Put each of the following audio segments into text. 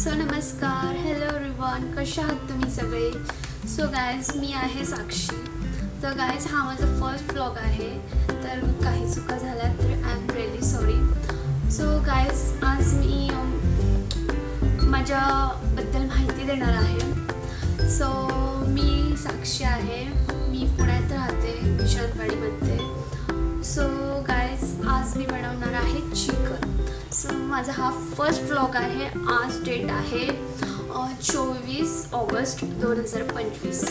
So नमस्कार, hello everyone, कशा आहात तुम्ही सगळे. सो गायज, मी आहे साक्षी. तर गायज, हा माझा फर्स्ट व्लॉग आहे. तर काही चुका झाल्या तर I am really sorry. So guys, आज मी माझ्याबद्दल माहिती देणार आहे. सो मी साक्षी आहे, मी पुण्यात राहते, विशालवाडीमध्ये. सो गायज, आज मी बनवणार आहे चिकन. सो माझा हा फर्स्ट व्लॉग आहे. आज डेट आहे 24 ऑगस्ट 2025.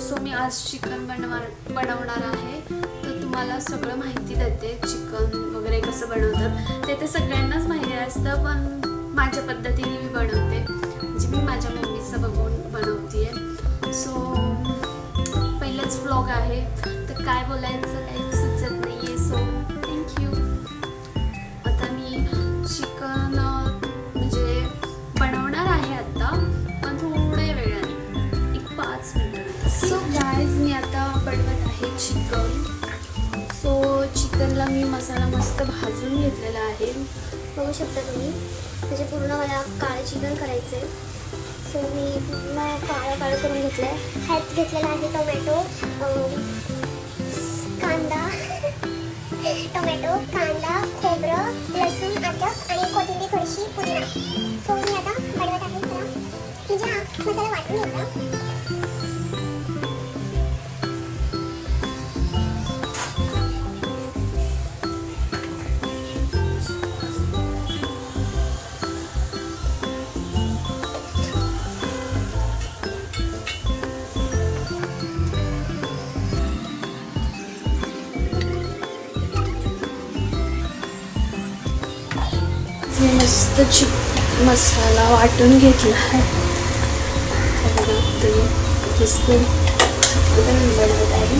सो मी आज चिकन बनवणार आहे. तर तुम्हाला सगळं माहिती देते, चिकन वगैरे कसं बनवतात ते सगळ्यांनाच माहिती असतं, पण माझ्या पद्धतीने मी बनवते, म्हणजे मी माझ्या मम्मीचं बघून बनवते. सो पहिलंच व्लॉग आहे, तर काय बोलायचं काही सुचत नाही आहे. So thank you. आता मी चिकन म्हणजे बनवणार आहे आता, पण थोड्या वेळाने, 5 मिनिट. सो गायज, मी आता बनवत आहे चिकन. सो चिकनला मी मसाला मस्त भाजून घेतलेला आहे, बघू शकता तुम्ही. म्हणजे पूर्ण मला काळं चिकन करायचं आहे. सो मी पूर्ण काळं करून घेतलं आहे. ह्यात घेतलेला आहे टोमॅटो, कांदा, खोबरं, लसूण, अद्रक आणि कोथिंबीर, थोडीशी पुदिना. सो मी आता बनवत आहे. चला ही जी मसाला वाटून घ्यायचा. मी मस्त मसाला वाटून घेतला आहे. बनवत आहे.